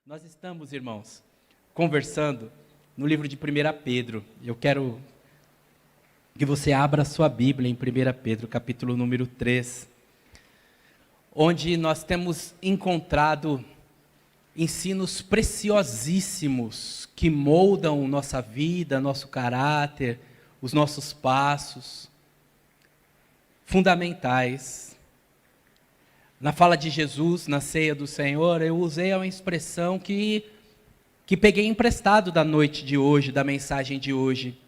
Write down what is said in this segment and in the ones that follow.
Nós estamos, irmãos, conversando no livro de 1 Pedro. Eu quero que você abra a sua Bíblia em 1 Pedro, capítulo número 3, onde nós temos encontrado ensinos preciosíssimos que moldam nossa vida, nosso caráter, os nossos passos, fundamentais. Na fala de Jesus, na ceia do Senhor, eu usei uma expressão que peguei emprestado da noite de hoje, da mensagem de hoje,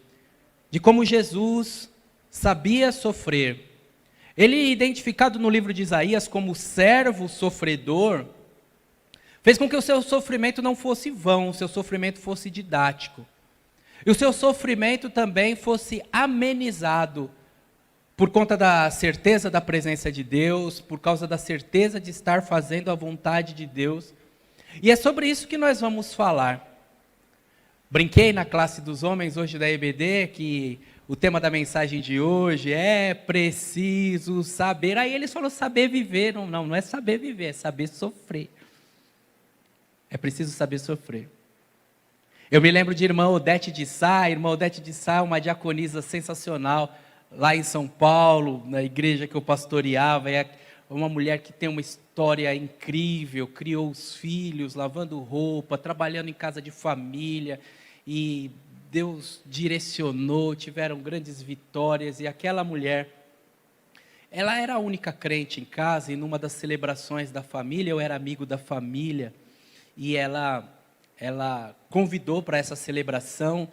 de como Jesus sabia sofrer. Ele, identificado no livro de Isaías como servo sofredor, fez com que o seu sofrimento não fosse vão, o seu sofrimento fosse didático. E o seu sofrimento também fosse amenizado, por conta da certeza da presença de Deus, por causa da certeza de estar fazendo a vontade de Deus. E é sobre isso que nós vamos falar. Brinquei na classe dos homens hoje da EBD, que o tema da mensagem de hoje é preciso saber. Aí eles falaram saber viver. Não é saber viver, é saber sofrer. É preciso saber sofrer. Eu me lembro de irmã Odete de Sá, uma diaconisa sensacional, lá em São Paulo, na igreja que eu pastoreava. É uma mulher que tem uma história incrível, criou os filhos, lavando roupa, trabalhando em casa de família, e Deus direcionou, tiveram grandes vitórias. E aquela mulher, ela era a única crente em casa, e numa das celebrações da família, eu era amigo da família, e ela convidou para essa celebração.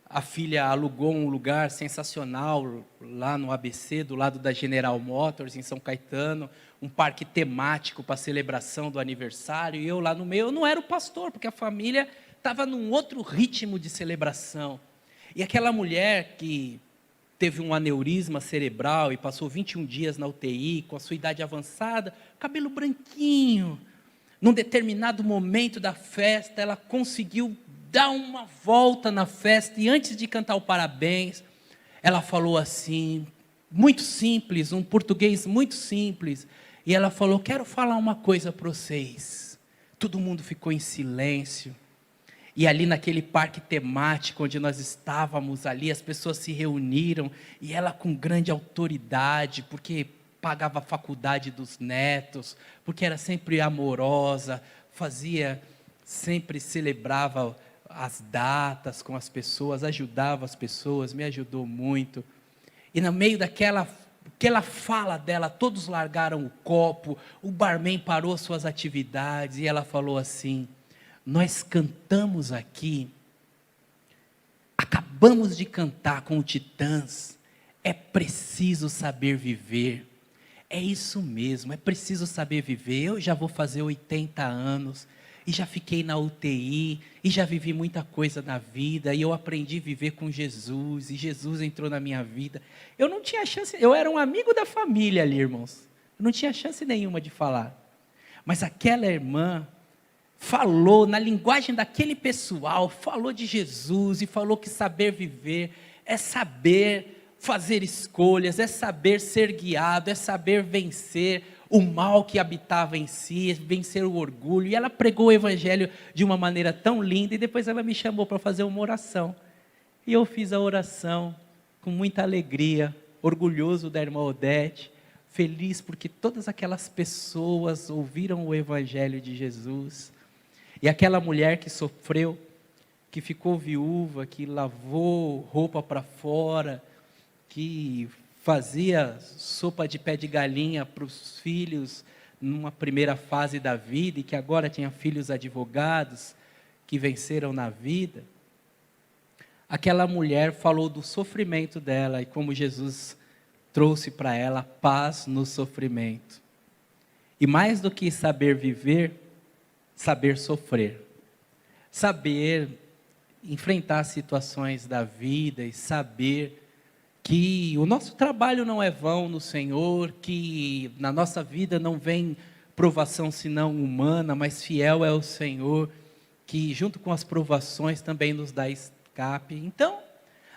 A filha alugou um lugar sensacional lá no ABC, do lado da General Motors, em São Caetano, um parque temático para a celebração do aniversário, e eu lá no meio. Eu não era o pastor, porque a família estava num outro ritmo de celebração. E aquela mulher que teve um aneurisma cerebral e passou 21 dias na UTI, com a sua idade avançada, cabelo branquinho, num determinado momento da festa, ela conseguiu dar uma volta na festa, e antes de cantar o parabéns, ela falou assim, muito simples, um português muito simples, e ela falou: quero falar uma coisa para vocês. Todo mundo ficou em silêncio, e ali naquele parque temático onde nós estávamos ali, as pessoas se reuniram, e ela com grande autoridade, porque pagava a faculdade dos netos, porque era sempre amorosa, sempre celebrava as datas com as pessoas, ajudava as pessoas, me ajudou muito. E no meio daquela fala dela, todos largaram o copo, o barman parou suas atividades, e ela falou assim: nós cantamos aqui, acabamos de cantar com o Titãs, é preciso saber viver. É isso mesmo, é preciso saber viver. Eu já vou fazer 80 anos, e já fiquei na UTI, e já vivi muita coisa na vida, e eu aprendi a viver com Jesus, e Jesus entrou na minha vida. Eu não tinha chance, eu era um amigo da família ali, irmãos. Eu não tinha chance nenhuma de falar. Mas aquela irmã falou, na linguagem daquele pessoal, falou de Jesus, e falou que saber viver é saber fazer escolhas, é saber ser guiado, é saber vencer o mal que habitava em si, vencer o orgulho. E ela pregou o evangelho de uma maneira tão linda, e depois ela me chamou para fazer uma oração, e eu fiz a oração com muita alegria, orgulhoso da irmã Odete, feliz porque todas aquelas pessoas ouviram o evangelho de Jesus. E aquela mulher que sofreu, que ficou viúva, que lavou roupa para fora, que fazia sopa de pé de galinha para os filhos numa primeira fase da vida, e que agora tinha filhos advogados que venceram na vida. Aquela mulher falou do sofrimento dela, e como Jesus trouxe para ela paz no sofrimento. E mais do que saber viver, saber sofrer. Saber enfrentar situações da vida, e saber que o nosso trabalho não é vão no Senhor, que na nossa vida não vem provação senão humana, mas fiel é o Senhor, que junto com as provações também nos dá escape. Então,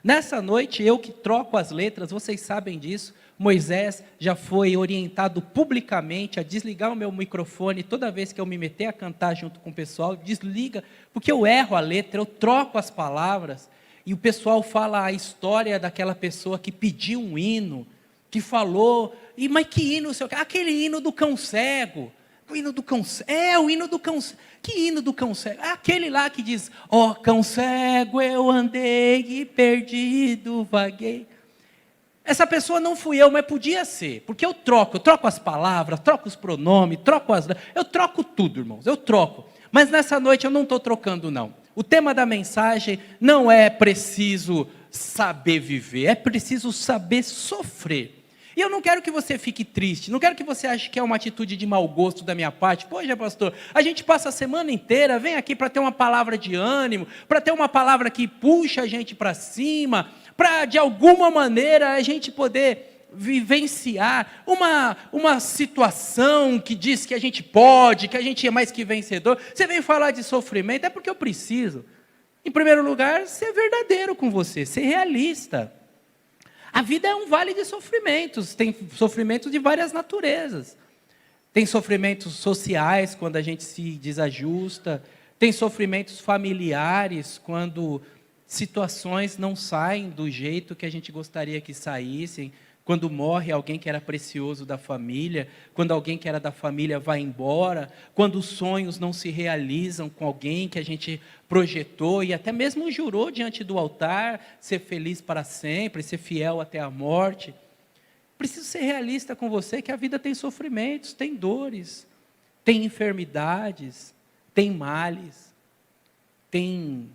Nessa noite, eu que troco as letras, vocês sabem disso. Moisés já foi orientado publicamente a desligar o meu microfone toda vez que eu me meter a cantar junto com o pessoal. Desliga, porque eu erro a letra, eu troco as palavras. E o pessoal fala a história daquela pessoa que pediu um hino, que falou, mas que hino? Aquele hino do cão cego. O hino do cão cego. O hino do cão cego. Que hino do cão cego? Aquele lá que diz, ó cão cego, eu andei e perdido vaguei. Essa pessoa não fui eu, mas podia ser, porque eu troco as palavras, troco os pronomes, eu troco tudo, irmãos, eu troco. Mas nessa noite eu não estou trocando, não. O tema da mensagem não é preciso saber viver, é preciso saber sofrer. E eu não quero que você fique triste, não quero que você ache que é uma atitude de mau gosto da minha parte. Poxa, pastor, a gente passa a semana inteira, vem aqui para ter uma palavra de ânimo, para ter uma palavra que puxa a gente para cima, para de alguma maneira a gente poder vivenciar uma situação que diz que a gente pode, que a gente é mais que vencedor. Você vem falar de sofrimento, é porque eu preciso, em primeiro lugar, ser verdadeiro com você, ser realista. A vida é um vale de sofrimentos, tem sofrimentos de várias naturezas. Tem sofrimentos sociais, quando a gente se desajusta, tem sofrimentos familiares, quando situações não saem do jeito que a gente gostaria que saíssem, quando morre alguém que era precioso da família, quando alguém que era da família vai embora, quando os sonhos não se realizam com alguém que a gente projetou e até mesmo jurou diante do altar, ser feliz para sempre, ser fiel até a morte. Preciso ser realista com você que a vida tem sofrimentos, tem dores, tem enfermidades, tem males, tem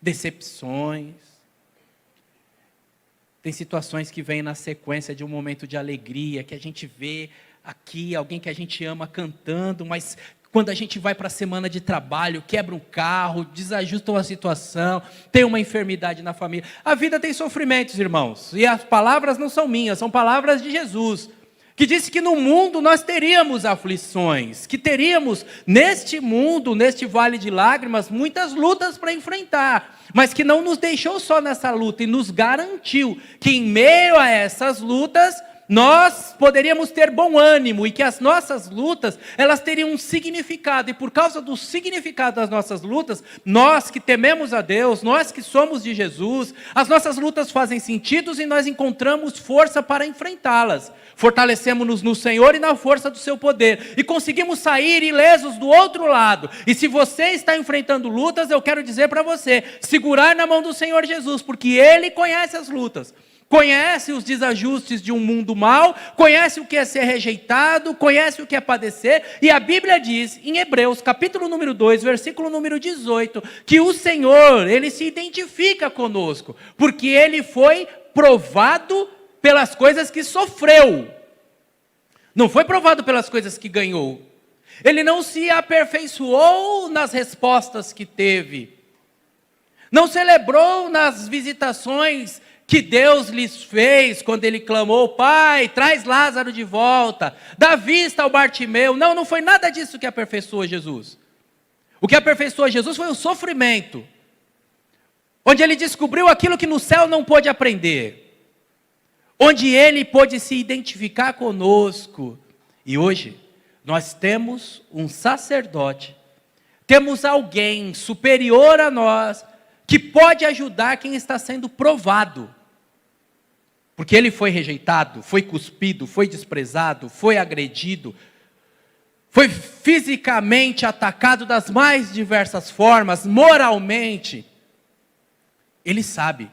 decepções, tem situações que vêm na sequência de um momento de alegria, que a gente vê aqui alguém que a gente ama cantando, mas quando a gente vai para a semana de trabalho, quebra um carro, desajusta uma situação, tem uma enfermidade na família. A vida tem sofrimentos, irmãos, e as palavras não são minhas, são palavras de Jesus, que disse que no mundo nós teríamos aflições, que teríamos neste mundo, neste vale de lágrimas, muitas lutas para enfrentar, mas que não nos deixou só nessa luta e nos garantiu que em meio a essas lutas, nós poderíamos ter bom ânimo e que as nossas lutas, elas teriam um significado, e por causa do significado das nossas lutas, nós que tememos a Deus, nós que somos de Jesus, as nossas lutas fazem sentido e nós encontramos força para enfrentá-las. Fortalecemos-nos no Senhor e na força do seu poder, e conseguimos sair ilesos do outro lado. E se você está enfrentando lutas, eu quero dizer para você, segurar na mão do Senhor Jesus, porque Ele conhece as lutas, conhece os desajustes de um mundo mau, conhece o que é ser rejeitado, conhece o que é padecer, e a Bíblia diz, em Hebreus, capítulo número 2, versículo número 18, que o Senhor, Ele se identifica conosco, porque Ele foi provado pelas coisas que sofreu, não foi provado pelas coisas que ganhou. Ele não se aperfeiçoou nas respostas que teve, não celebrou nas visitações que Deus lhes fez, quando ele clamou, Pai, traz Lázaro de volta, dá vista ao Bartimeu. Não foi nada disso que aperfeiçoou Jesus. O que aperfeiçoou Jesus foi o sofrimento, onde ele descobriu aquilo que no céu não pôde aprender, onde ele pôde se identificar conosco. E hoje, nós temos um sacerdote, temos alguém superior a nós, que pode ajudar quem está sendo provado. Porque ele foi rejeitado, foi cuspido, foi desprezado, foi agredido, foi fisicamente atacado das mais diversas formas, moralmente. Ele sabe.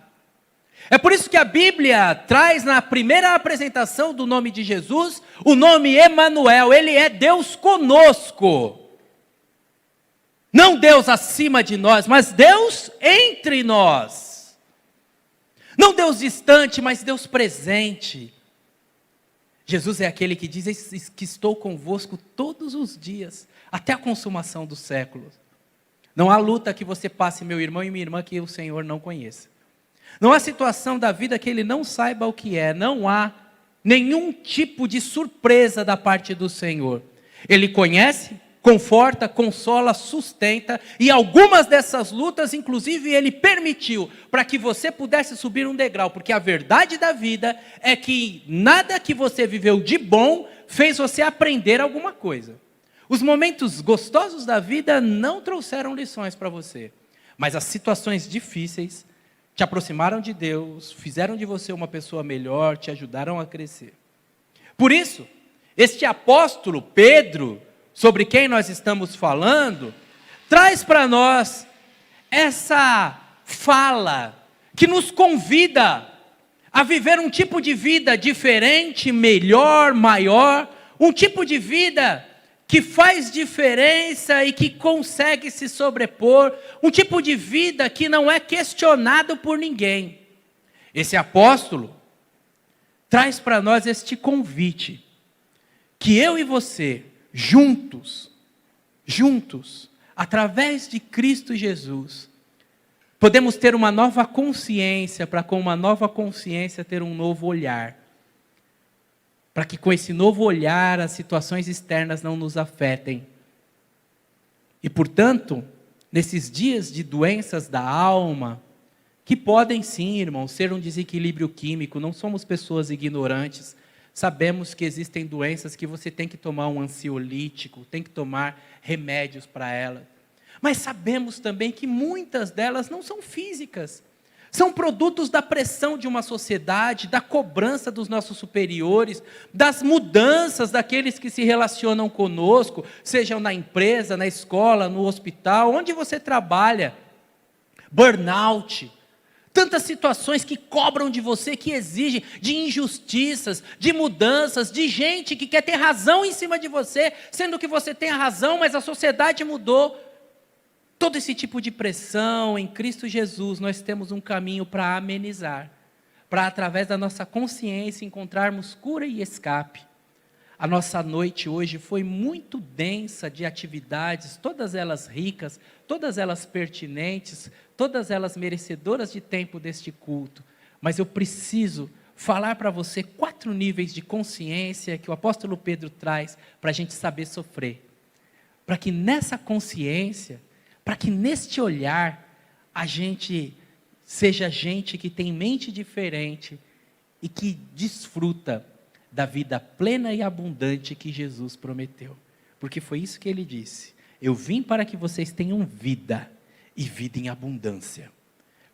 É por isso que a Bíblia traz na primeira apresentação do nome de Jesus, o nome Emanuel, ele é Deus conosco. Não Deus acima de nós, mas Deus entre nós. Não Deus distante, mas Deus presente. Jesus é aquele que diz que estou convosco todos os dias, até a consumação dos séculos. Não há luta que você passe, meu irmão e minha irmã, que o Senhor não conheça. Não há situação da vida que Ele não saiba o que é. Não há nenhum tipo de surpresa da parte do Senhor. Ele conhece conforta, consola, sustenta, e algumas dessas lutas, inclusive, Ele permitiu para que você pudesse subir um degrau, porque a verdade da vida é que nada que você viveu de bom fez você aprender alguma coisa. Os momentos gostosos da vida não trouxeram lições para você, mas as situações difíceis te aproximaram de Deus, fizeram de você uma pessoa melhor, te ajudaram a crescer. Por isso, este apóstolo Pedro, sobre quem nós estamos falando, traz para nós essa fala que nos convida a viver um tipo de vida diferente, melhor, maior, um tipo de vida que faz diferença e que consegue se sobrepor, um tipo de vida que não é questionado por ninguém. Esse apóstolo traz para nós este convite, que eu e você, juntos, através de Cristo Jesus, podemos ter uma nova consciência, para com uma nova consciência ter um novo olhar. Para que com esse novo olhar as situações externas não nos afetem. E portanto, nesses dias de doenças da alma, que podem sim, irmãos, ser um desequilíbrio químico, não somos pessoas ignorantes, sabemos que existem doenças que você tem que tomar um ansiolítico, tem que tomar remédios para elas. Mas sabemos também que muitas delas não são físicas. São produtos da pressão de uma sociedade, da cobrança dos nossos superiores, das mudanças daqueles que se relacionam conosco, sejam na empresa, na escola, no hospital, onde você trabalha. Burnout. Tantas situações que cobram de você, que exigem de injustiças, de mudanças, de gente que quer ter razão em cima de você, sendo que você tem a razão, mas a sociedade mudou. Todo esse tipo de pressão, em Cristo Jesus, nós temos um caminho para amenizar, para através da nossa consciência encontrarmos cura e escape. A nossa noite hoje foi muito densa de atividades, todas elas ricas, todas elas pertinentes, todas elas merecedoras de tempo deste culto. Mas eu preciso falar para você 4 níveis de consciência que o apóstolo Pedro traz para a gente saber sofrer. Para que nessa consciência, para que neste olhar, a gente seja gente que tem mente diferente e que desfruta da vida plena e abundante que Jesus prometeu. Porque foi isso que ele disse: eu vim para que vocês tenham vida, e vida em abundância.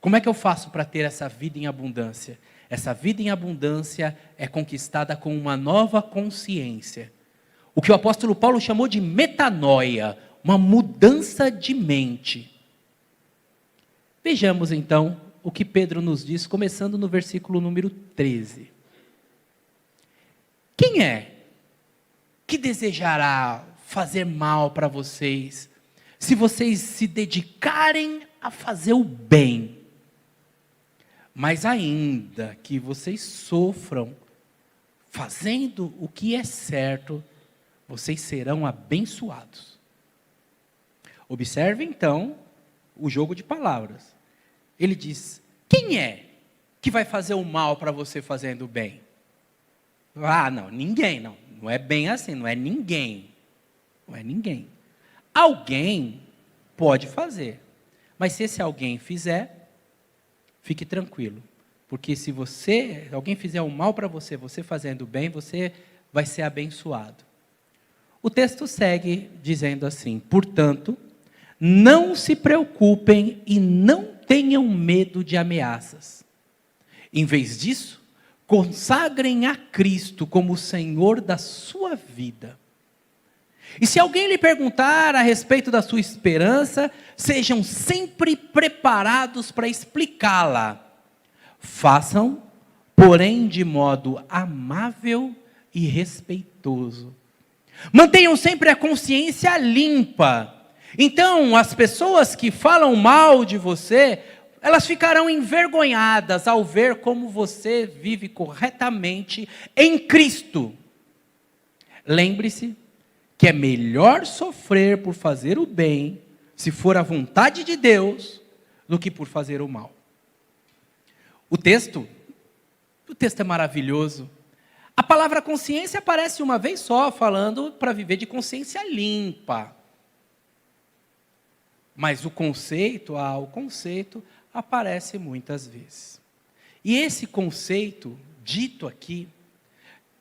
Como é que eu faço para ter essa vida em abundância? Essa vida em abundância é conquistada com uma nova consciência. O que o apóstolo Paulo chamou de metanoia, uma mudança de mente. Vejamos então o que Pedro nos diz, começando no versículo número 13. Quem é que desejará fazer mal para vocês, se vocês se dedicarem a fazer o bem? Mas ainda que vocês sofram fazendo o que é certo, vocês serão abençoados. Observe então o jogo de palavras. Ele diz: quem é que vai fazer o mal para você fazendo o bem? Ah, não, ninguém, não é bem assim, não é ninguém. Não é ninguém. Alguém pode fazer, mas se esse alguém fizer, fique tranquilo, porque se alguém fizer o mal para você, você fazendo o bem, você vai ser abençoado. O texto segue dizendo assim: portanto, não se preocupem e não tenham medo de ameaças. Em vez disso, consagrem a Cristo como o Senhor da sua vida. E se alguém lhe perguntar a respeito da sua esperança, sejam sempre preparados para explicá-la. Façam, porém, de modo amável e respeitoso. Mantenham sempre a consciência limpa. Então, as pessoas que falam mal de você, elas ficarão envergonhadas ao ver como você vive corretamente em Cristo. Lembre-se que é melhor sofrer por fazer o bem, se for a vontade de Deus, do que por fazer o mal. O texto é maravilhoso. A palavra consciência aparece uma vez só, falando para viver de consciência limpa. Mas o conceito aparece muitas vezes. E esse conceito, dito aqui,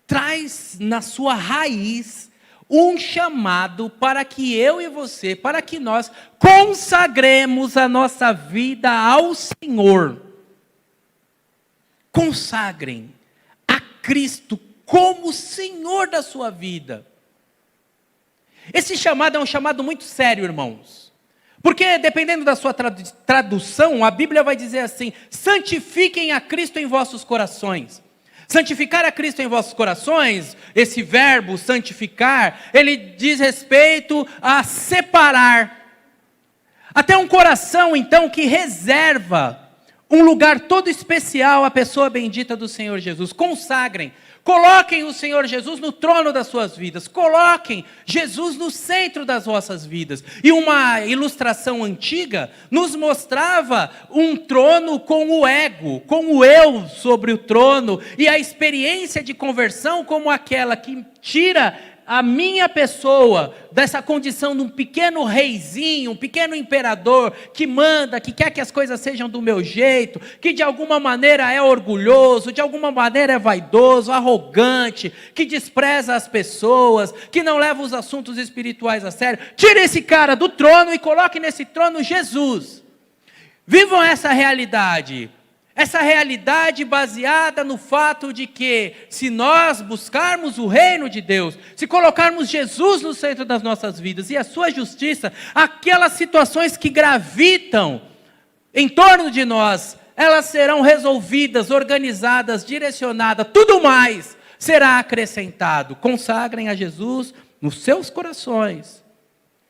traz na sua raiz um chamado para que eu e você, para que nós consagremos a nossa vida ao Senhor. Consagrem a Cristo como Senhor da sua vida. Esse chamado é um chamado muito sério, irmãos. Porque dependendo da sua tradução, a Bíblia vai dizer assim: santifiquem a Cristo em vossos corações. Santificar a Cristo em vossos corações, esse verbo santificar, ele diz respeito a separar. Até um coração, então, que reserva um lugar todo especial à pessoa bendita do Senhor Jesus. Consagrem. Coloquem o Senhor Jesus no trono das suas vidas. Coloquem Jesus no centro das vossas vidas. E uma ilustração antiga nos mostrava um trono com o ego, com o eu sobre o trono. E a experiência de conversão como aquela que tira a minha pessoa dessa condição de um pequeno reizinho, um pequeno imperador que manda, que quer que as coisas sejam do meu jeito, que de alguma maneira é orgulhoso, de alguma maneira é vaidoso, arrogante, que despreza as pessoas, que não leva os assuntos espirituais a sério. Tire esse cara do trono e coloque nesse trono Jesus. Vivam essa realidade. Essa realidade baseada no fato de que, se nós buscarmos o reino de Deus, se colocarmos Jesus no centro das nossas vidas e a sua justiça, aquelas situações que gravitam em torno de nós, elas serão resolvidas, organizadas, direcionadas, tudo mais será acrescentado. Consagrem a Jesus nos seus corações.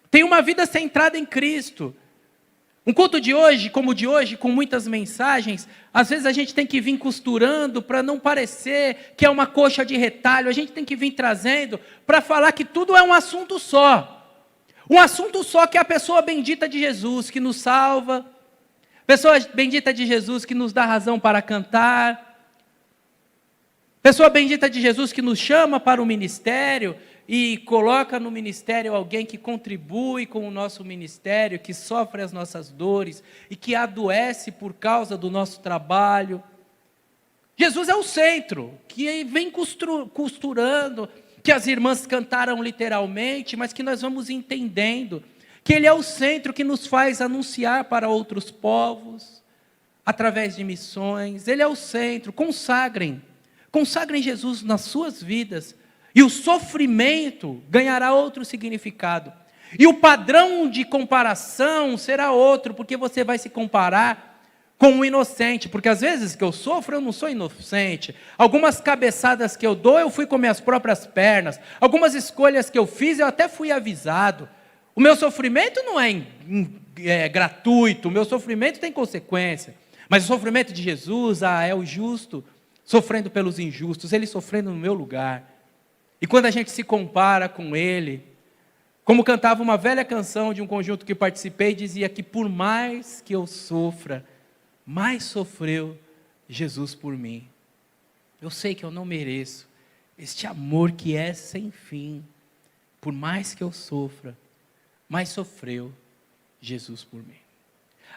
Tenham uma vida centrada em Cristo. Um culto de hoje, como o de hoje, com muitas mensagens, às vezes a gente tem que vir costurando para não parecer que é uma coxa de retalho, a gente tem que vir trazendo para falar que tudo é um assunto só. Um assunto só, que é a pessoa bendita de Jesus, que nos salva, pessoa bendita de Jesus que nos dá razão para cantar, pessoa bendita de Jesus que nos chama para o ministério, e coloca no ministério alguém que contribui com o nosso ministério, que sofre as nossas dores e que adoece por causa do nosso trabalho. Jesus é o centro, que vem costurando, que as irmãs cantaram literalmente, mas que nós vamos entendendo, que Ele é o centro que nos faz anunciar para outros povos, através de missões. Ele é o centro. Consagrem Jesus nas suas vidas, e o sofrimento ganhará outro significado. E o padrão de comparação será outro, porque você vai se comparar com o inocente. Porque às vezes que eu sofro, eu não sou inocente. Algumas cabeçadas que eu dou, eu fui com minhas próprias pernas. Algumas escolhas que eu fiz, eu até fui avisado. O meu sofrimento não é gratuito, o meu sofrimento tem consequência. Mas o sofrimento de Jesus, é o justo sofrendo pelos injustos, Ele sofrendo no meu lugar. E quando a gente se compara com Ele, como cantava uma velha canção de um conjunto que participei, dizia que por mais que eu sofra, mais sofreu Jesus por mim. Eu sei que eu não mereço este amor que é sem fim. Por mais que eu sofra, mais sofreu Jesus por mim.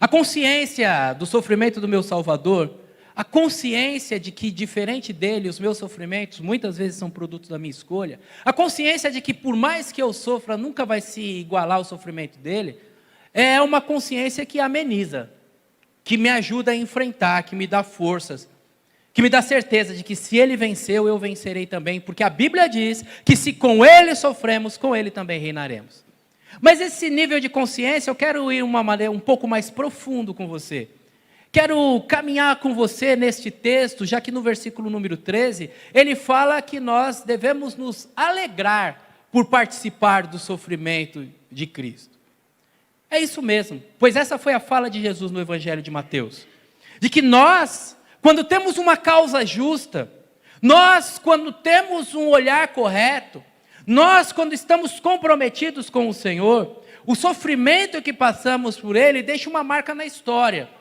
A consciência do sofrimento do meu Salvador, a consciência de que, diferente dele, os meus sofrimentos muitas vezes são produtos da minha escolha, a consciência de que por mais que eu sofra, nunca vai se igualar ao sofrimento dele, é uma consciência que ameniza, que me ajuda a enfrentar, que me dá forças, que me dá certeza de que se ele venceu, eu vencerei também, porque a Bíblia diz que se com ele sofremos, com ele também reinaremos. Mas esse nível de consciência, eu quero ir de uma maneira um pouco mais profundo com você. Quero caminhar com você neste texto, já que no versículo número 13, ele fala que nós devemos nos alegrar por participar do sofrimento de Cristo. É isso mesmo, pois essa foi a fala de Jesus no Evangelho de Mateus. De que nós, quando temos uma causa justa, nós, quando temos um olhar correto, nós, quando estamos comprometidos com o Senhor, o sofrimento que passamos por Ele deixa uma marca na história.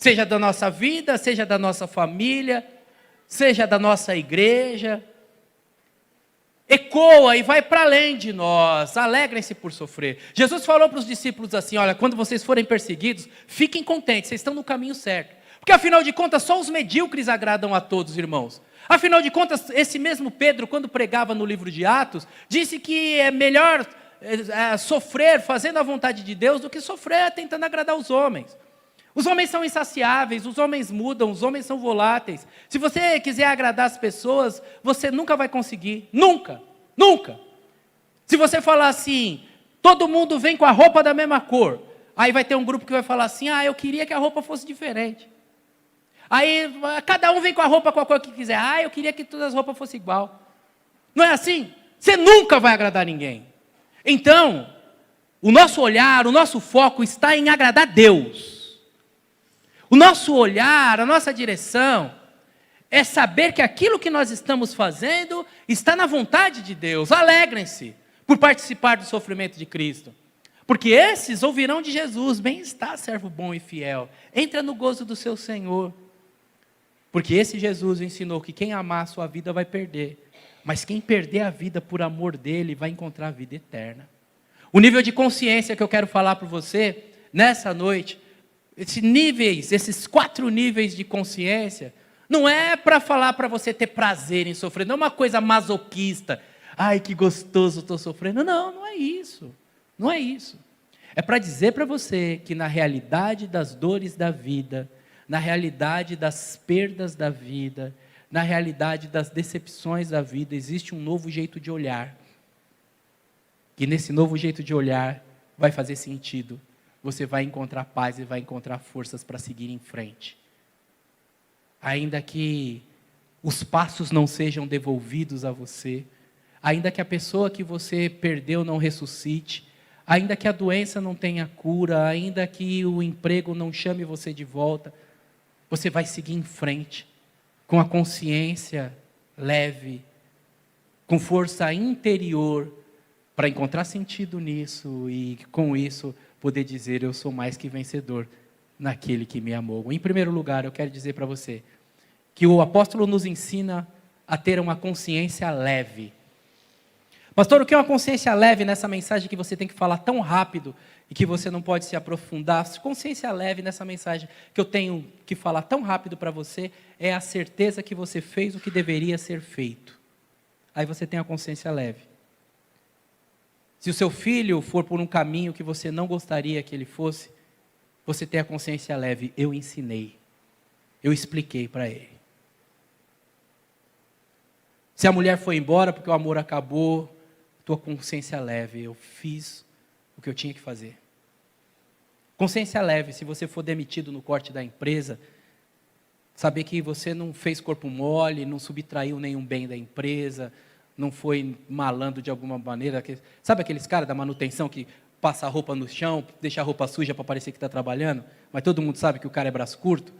Seja da nossa vida, seja da nossa família, seja da nossa igreja. ecoa e vai para além de nós. Alegrem-se por sofrer. Jesus falou para os discípulos assim: olha, quando vocês forem perseguidos, fiquem contentes, vocês estão no caminho certo. Porque afinal de contas, só os medíocres agradam a todos, irmãos. Afinal de contas, esse mesmo Pedro, quando pregava no livro de Atos, disse que é melhor sofrer fazendo a vontade de Deus do que sofrer tentando agradar os homens. Os homens são insaciáveis, os homens mudam, os homens são voláteis. Se você quiser agradar as pessoas, você nunca vai conseguir. Nunca, nunca. Se você falar assim, todo mundo vem com a roupa da mesma cor, aí vai ter um grupo que vai falar assim, eu queria que a roupa fosse diferente. Aí cada um vem com a roupa com a cor que quiser. Eu queria que todas as roupas fossem igual. Não é assim? Você nunca vai agradar ninguém. Então, o nosso olhar, o nosso foco está em agradar Deus. O nosso olhar, a nossa direção, é saber que aquilo que nós estamos fazendo está na vontade de Deus. Alegrem-se por participar do sofrimento de Cristo. Porque esses ouvirão de Jesus: bem está, servo bom e fiel. Entra no gozo do seu Senhor. Porque esse Jesus ensinou que quem amar a sua vida vai perder. Mas quem perder a vida por amor dele vai encontrar a vida eterna. O nível de consciência que eu quero falar para você nessa noite, esses 4 níveis de consciência, não é para falar para você ter prazer em sofrer, não é uma coisa masoquista. Ai, que gostoso, estou sofrendo. Não, não é isso. Não é isso. É para dizer para você que na realidade das dores da vida, na realidade das perdas da vida, na realidade das decepções da vida, existe um novo jeito de olhar. E nesse novo jeito de olhar vai fazer sentido. Você vai encontrar paz e vai encontrar forças para seguir em frente. Ainda que os passos não sejam devolvidos a você, ainda que a pessoa que você perdeu não ressuscite, ainda que a doença não tenha cura, ainda que o emprego não chame você de volta, você vai seguir em frente, com a consciência leve, com força interior, para encontrar sentido nisso e com isso poder dizer: eu sou mais que vencedor naquele que me amou. Em primeiro lugar, eu quero dizer para você que o apóstolo nos ensina a ter uma consciência leve. Pastor, o que é uma consciência leve nessa mensagem que você tem que falar tão rápido e que você não pode se aprofundar? Consciência leve nessa mensagem que eu tenho que falar tão rápido para você é a certeza que você fez o que deveria ser feito. Aí você tem a consciência leve. Se o seu filho for por um caminho que você não gostaria que ele fosse, você tem a consciência leve: eu ensinei, eu expliquei para ele. Se a mulher foi embora porque o amor acabou, tua consciência leve: eu fiz o que eu tinha que fazer. Consciência leve: se você for demitido no corte da empresa, saber que você não fez corpo mole, não subtraiu nenhum bem da empresa, não foi malandro de alguma maneira. Sabe aqueles caras da manutenção que passa a roupa no chão, deixa a roupa suja para parecer que está trabalhando, mas todo mundo sabe que o cara é braço curto?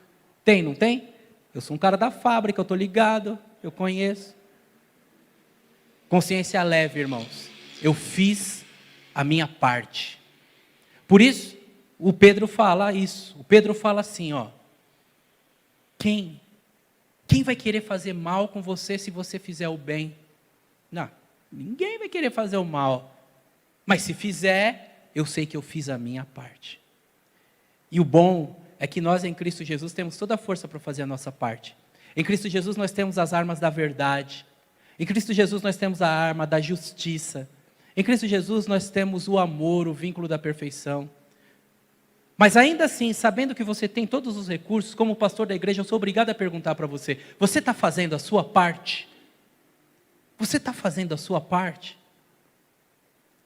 Tem, não tem? Eu sou um cara da fábrica, eu estou ligado, eu conheço. Consciência leve, irmãos. Eu fiz a minha parte. Por isso, o Pedro fala isso. O Pedro fala assim, Quem vai querer fazer mal com você se você fizer o bem? Não, ninguém vai querer fazer o mal. Mas se fizer, eu sei que eu fiz a minha parte. E o bom é que nós em Cristo Jesus temos toda a força para fazer a nossa parte. Em Cristo Jesus nós temos as armas da verdade. Em Cristo Jesus nós temos a arma da justiça. Em Cristo Jesus nós temos o amor, o vínculo da perfeição. Mas ainda assim, sabendo que você tem todos os recursos, como pastor da igreja, eu sou obrigado a perguntar para você: você está fazendo a sua parte? Você está fazendo a sua parte?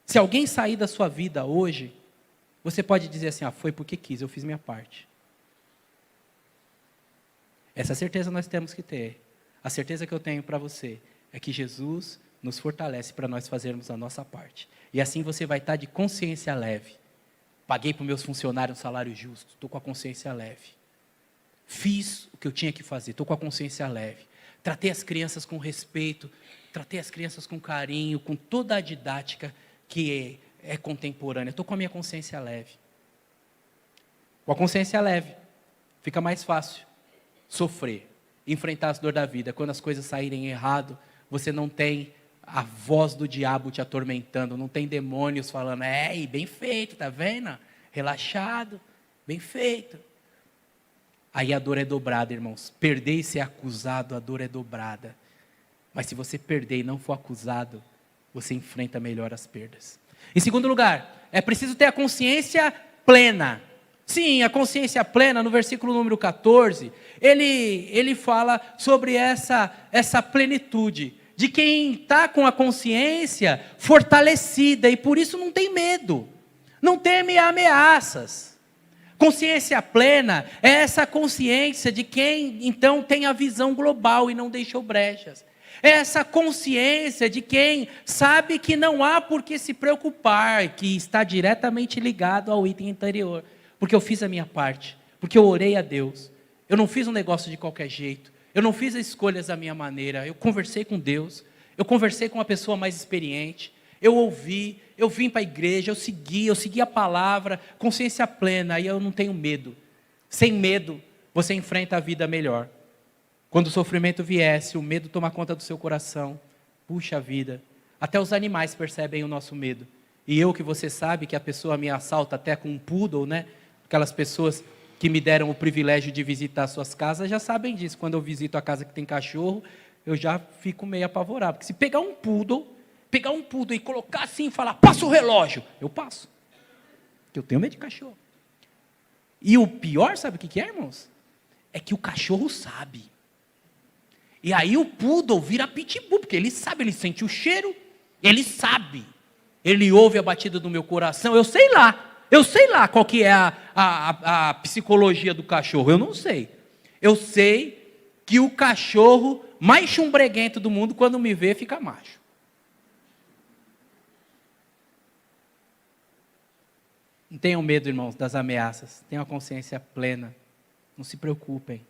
Se alguém sair da sua vida hoje, você pode dizer assim: foi porque quis, eu fiz minha parte. Essa certeza nós temos que ter. A certeza que eu tenho para você é que Jesus nos fortalece para nós fazermos a nossa parte. E assim você vai estar de consciência leve. Paguei para os meus funcionários um salário justo, estou com a consciência leve. Fiz o que eu tinha que fazer, estou com a consciência leve. Tratei as crianças com respeito, tratei as crianças com carinho, com toda a didática que é contemporânea. Estou com a minha consciência leve. Com a consciência leve, fica mais fácil sofrer, enfrentar as dores da vida. Quando as coisas saírem errado, você não tem a voz do diabo te atormentando, não tem demônios falando, bem feito, tá vendo? Relaxado, bem feito. Aí a dor é dobrada, irmãos. Perder e ser acusado, a dor é dobrada. Mas se você perder e não for acusado, você enfrenta melhor as perdas. Em segundo lugar, é preciso ter a consciência plena. Sim, a consciência plena, no versículo número 14, ele fala sobre essa plenitude, de quem está com a consciência fortalecida, e por isso não tem medo, não teme ameaças. Consciência plena é essa consciência de quem então tem a visão global e não deixou brechas. É essa consciência de quem sabe que não há por que se preocupar, que está diretamente ligado ao item anterior. Porque eu fiz a minha parte, porque eu orei a Deus. Eu não fiz um negócio de qualquer jeito. Eu não fiz as escolhas da minha maneira. Eu conversei com Deus. Eu conversei com uma pessoa mais experiente. Eu ouvi, eu vim para a igreja, eu segui a palavra, consciência plena, e eu não tenho medo. Sem medo, você enfrenta a vida melhor. Quando o sofrimento viesse, o medo tomar conta do seu coração, puxa vida, até os animais percebem o nosso medo. E eu, que você sabe que a pessoa me assalta até com um poodle, né? Aquelas pessoas que me deram o privilégio de visitar suas casas, já sabem disso. Quando eu visito a casa que tem cachorro, eu já fico meio apavorado. Porque se pegar um poodle e colocar assim e falar, passa o relógio, eu passo. Porque eu tenho medo de cachorro. E o pior, sabe o que é, irmãos? É que o cachorro sabe. E aí o poodle vira pitbull, porque ele sabe, ele sente o cheiro, ele sabe. Ele ouve a batida do meu coração, eu sei lá qual que é a psicologia do cachorro, eu não sei. Eu sei que o cachorro mais chumbreguento do mundo, quando me vê, fica macho. Não tenham medo, irmãos, das ameaças. Tenham a consciência plena. Não se preocupem.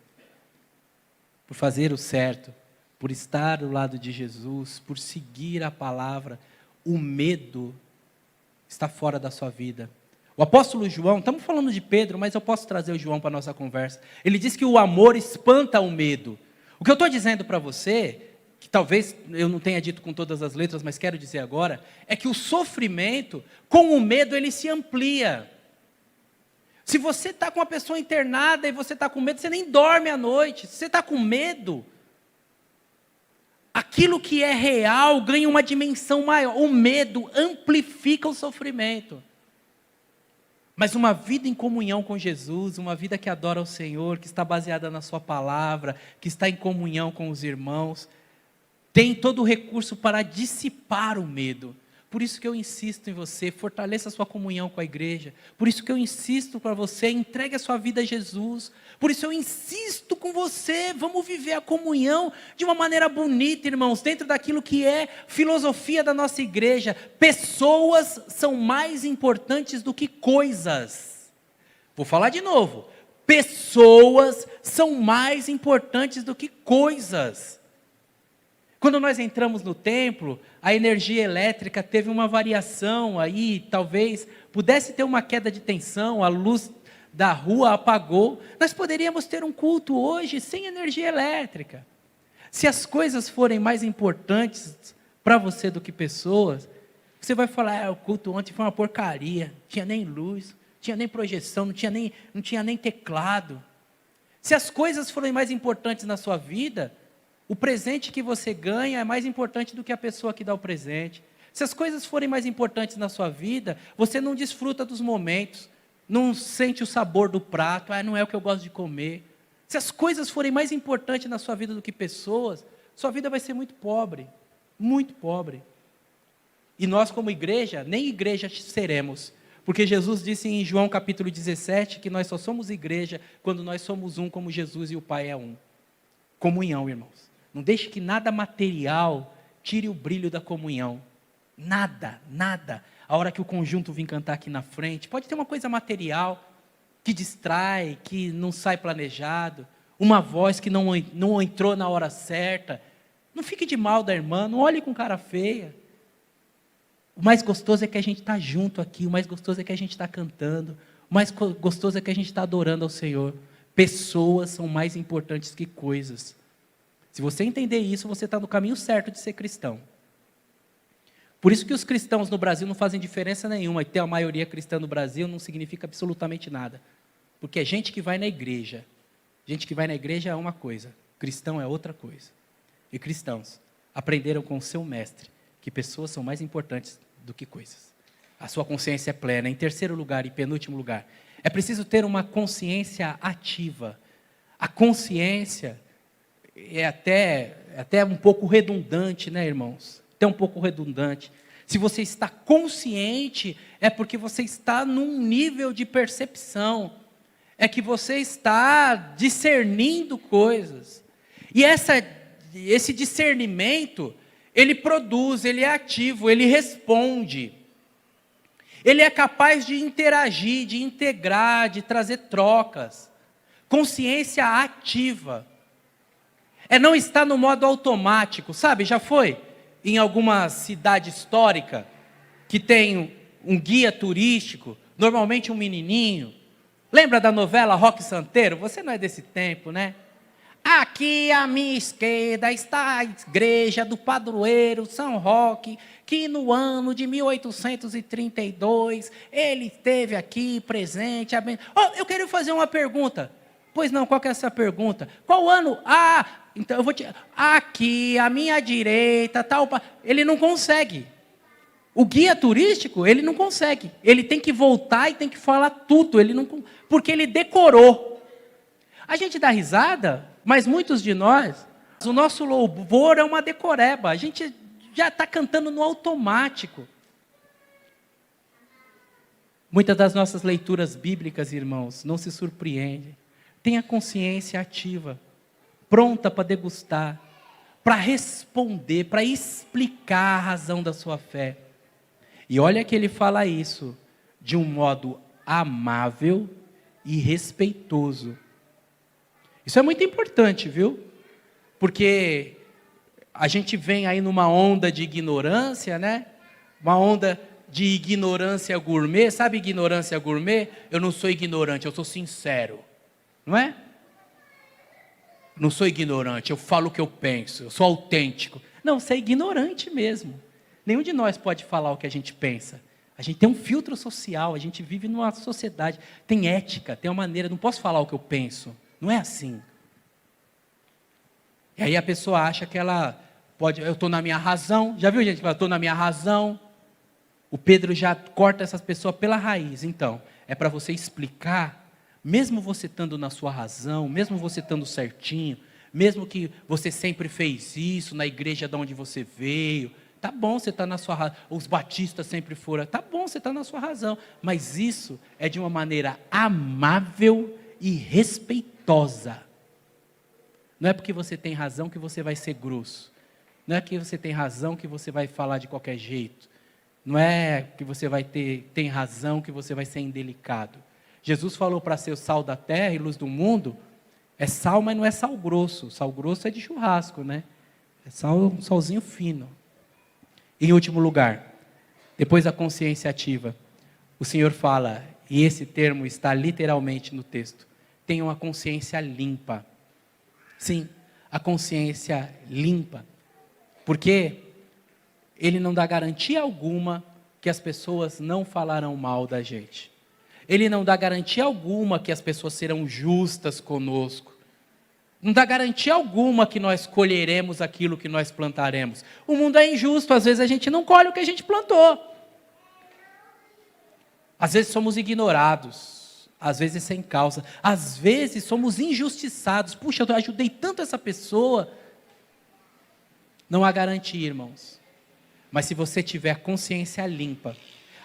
Por fazer o certo, por estar do lado de Jesus, por seguir a palavra, o medo está fora da sua vida. O apóstolo João, estamos falando de Pedro, mas eu posso trazer o João para a nossa conversa. Ele diz que o amor espanta o medo. O que eu estou dizendo para você, que talvez eu não tenha dito com todas as letras, mas quero dizer agora, é que o sofrimento, com o medo, ele se amplia. Se você está com uma pessoa internada e você está com medo, você nem dorme à noite. Se você está com medo, aquilo que é real ganha uma dimensão maior. O medo amplifica o sofrimento. Mas uma vida em comunhão com Jesus, uma vida que adora o Senhor, que está baseada na sua palavra, que está em comunhão com os irmãos, tem todo o recurso para dissipar o medo. Por isso que eu insisto em você, fortaleça a sua comunhão com a igreja. Por isso que eu insisto para você, entregue a sua vida a Jesus. Por isso eu insisto com você, vamos viver a comunhão de uma maneira bonita, irmãos, dentro daquilo que é filosofia da nossa igreja. Pessoas são mais importantes do que coisas. Vou falar de novo. Pessoas são mais importantes do que coisas. Quando nós entramos no templo, a energia elétrica teve uma variação aí, talvez pudesse ter uma queda de tensão, a luz da rua apagou. Nós poderíamos ter um culto hoje sem energia elétrica. Se as coisas forem mais importantes para você do que pessoas, você vai falar, o culto ontem foi uma porcaria, não tinha nem luz, não tinha nem projeção, não tinha nem teclado. Se as coisas forem mais importantes na sua vida, o presente que você ganha é mais importante do que a pessoa que dá o presente. Se as coisas forem mais importantes na sua vida, você não desfruta dos momentos, não sente o sabor do prato, não é o que eu gosto de comer. Se as coisas forem mais importantes na sua vida do que pessoas, sua vida vai ser muito pobre, muito pobre. E nós como igreja, nem igreja seremos, porque Jesus disse em João capítulo 17, que nós só somos igreja quando nós somos um como Jesus e o Pai é um. Comunhão, irmãos. Não deixe que nada material tire o brilho da comunhão. Nada, nada. A hora que o conjunto vir cantar aqui na frente, pode ter uma coisa material que distrai, que não sai planejado, uma voz que não entrou na hora certa. Não fique de mal da irmã, não olhe com cara feia. O mais gostoso é que a gente está junto aqui, o mais gostoso é que a gente está cantando, o mais gostoso é que a gente está adorando ao Senhor. Pessoas são mais importantes que coisas. Se você entender isso, você está no caminho certo de ser cristão. Por isso que os cristãos no Brasil não fazem diferença nenhuma, e ter a maioria cristã no Brasil não significa absolutamente nada. Porque é gente que vai na igreja. Gente que vai na igreja é uma coisa, cristão é outra coisa. E cristãos aprenderam com o seu mestre que pessoas são mais importantes do que coisas. A sua consciência é plena. Em terceiro lugar e penúltimo lugar, é preciso ter uma consciência ativa. A consciência é até um pouco redundante, né, irmãos? Até um pouco redundante. Se você está consciente, é porque você está num nível de percepção. É que você está discernindo coisas. E esse discernimento, ele produz, ele é ativo, ele responde. Ele é capaz de interagir, de integrar, de trazer trocas. Consciência ativa. É não estar no modo automático, sabe? Já foi em alguma cidade histórica que tem um guia turístico, normalmente um menininho. Lembra da novela Roque Santeiro? Você não é desse tempo, né? Aqui à minha esquerda está a igreja do padroeiro São Roque, que no ano de 1832, ele esteve aqui presente. Eu quero fazer uma pergunta. Pois não, qual que é essa pergunta? Qual ano? Então eu vou te... Aqui, à minha direita, tal... Ele não consegue. O guia turístico, ele não consegue. Ele tem que voltar e tem que falar tudo. Porque ele decorou. A gente dá risada, mas muitos de nós, o nosso louvor é uma decoreba. A gente já está cantando no automático. Muitas das nossas leituras bíblicas, irmãos, não se surpreendem. Tenha consciência ativa, pronta para degustar, para responder, para explicar a razão da sua fé. E olha que ele fala isso de um modo amável e respeitoso. Isso é muito importante, viu? Porque a gente vem aí numa onda de ignorância, né? Uma onda de ignorância gourmet. Sabe ignorância gourmet? Eu não sou ignorante, eu sou sincero. Não é? Não sou ignorante, eu falo o que eu penso, eu sou autêntico. Não, você é ignorante mesmo. Nenhum de nós pode falar o que a gente pensa. A gente tem um filtro social, a gente vive numa sociedade, tem ética, tem uma maneira, não posso falar o que eu penso. Não é assim. E aí a pessoa acha que ela pode, eu estou na minha razão. Já viu gente que fala, estou na minha razão? O Pedro já corta essas pessoas pela raiz. Então, é para você explicar, mesmo você estando na sua razão, mesmo você estando certinho, mesmo que você sempre fez isso na igreja de onde você veio, tá bom, você está na sua razão. Os batistas sempre foram, tá bom, você está na sua razão. Mas isso é de uma maneira amável e respeitosa. Não é porque você tem razão que você vai ser grosso. Não é que você tem razão que você vai falar de qualquer jeito. Não é que você tem razão que você vai ser indelicado. Jesus falou para ser o sal da terra e luz do mundo, é sal, mas não é sal grosso. Sal grosso é de churrasco, né? É um salzinho fino. Em último lugar, depois da consciência ativa, o Senhor fala, e esse termo está literalmente no texto, tenha uma consciência limpa. Sim, a consciência limpa. Porque Ele não dá garantia alguma que as pessoas não falarão mal da gente. Ele não dá garantia alguma que as pessoas serão justas conosco. Não dá garantia alguma que nós colheremos aquilo que nós plantaremos. O mundo é injusto, às vezes a gente não colhe o que a gente plantou. Às vezes somos ignorados, às vezes sem causa, às vezes somos injustiçados. Puxa, eu ajudei tanto essa pessoa. Não há garantia, irmãos. Mas se você tiver a consciência limpa,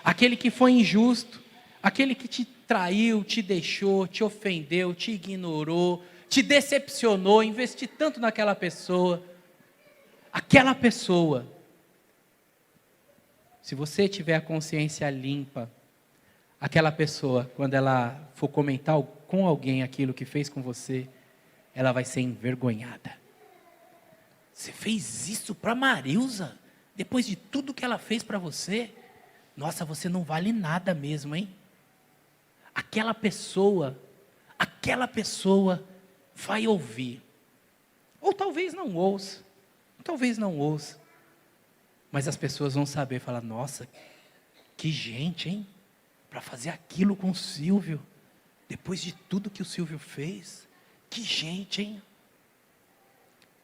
aquele que foi injusto, aquele que te traiu, te deixou, te ofendeu, te ignorou, te decepcionou, investi tanto naquela pessoa, aquela pessoa, se você tiver a consciência limpa, aquela pessoa, quando ela for comentar com alguém aquilo que fez com você, ela vai ser envergonhada. Você fez isso para Marilza, depois de tudo que ela fez para você? Nossa, você não vale nada mesmo, hein? Aquela pessoa vai ouvir. Ou talvez não ouça. Mas as pessoas vão saber, falar, nossa, que gente, hein? Para fazer aquilo com o Silvio, depois de tudo que o Silvio fez, que gente, hein?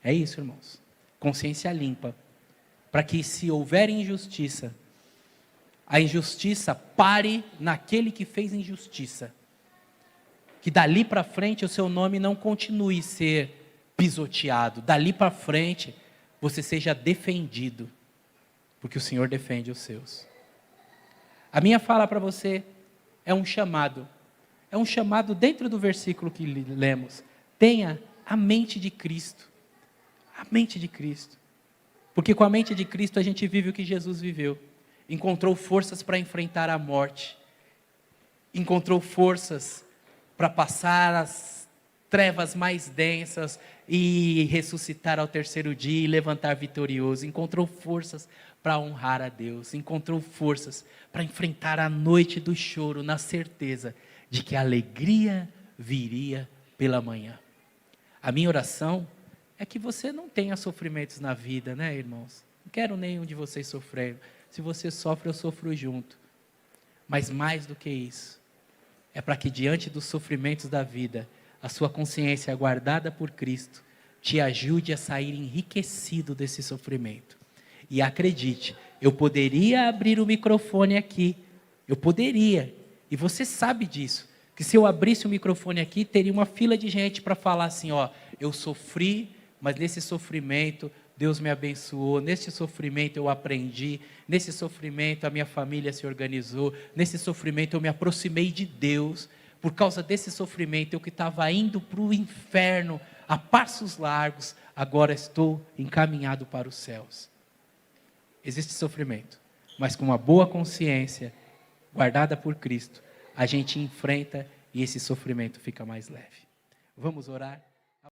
É isso, irmãos. Consciência limpa. Para que se houver injustiça, a injustiça pare naquele que fez injustiça. Que dali para frente o seu nome não continue a ser pisoteado. Dali para frente você seja defendido. Porque o Senhor defende os seus. A minha fala para você é um chamado. É um chamado dentro do versículo que lemos. Tenha a mente de Cristo. A mente de Cristo. Porque com a mente de Cristo a gente vive o que Jesus viveu. Encontrou forças para enfrentar a morte. Encontrou forças para passar as trevas mais densas e ressuscitar ao terceiro dia e levantar vitorioso. Encontrou forças para honrar a Deus. Encontrou forças para enfrentar a noite do choro na certeza de que a alegria viria pela manhã. A minha oração é que você não tenha sofrimentos na vida, né, irmãos? Não quero nenhum de vocês sofrer. Se você sofre, eu sofro junto. Mas mais do que isso, é para que diante dos sofrimentos da vida, a sua consciência guardada por Cristo te ajude a sair enriquecido desse sofrimento. E acredite, eu poderia abrir o microfone aqui, eu poderia, e você sabe disso, que se eu abrisse o microfone aqui, teria uma fila de gente para falar assim, ó, eu sofri, mas nesse sofrimento Deus me abençoou, nesse sofrimento eu aprendi, nesse sofrimento a minha família se organizou, nesse sofrimento eu me aproximei de Deus, por causa desse sofrimento eu que estava indo para o inferno a passos largos, agora estou encaminhado para os céus. Existe sofrimento, mas com uma boa consciência, guardada por Cristo, a gente enfrenta e esse sofrimento fica mais leve. Vamos orar?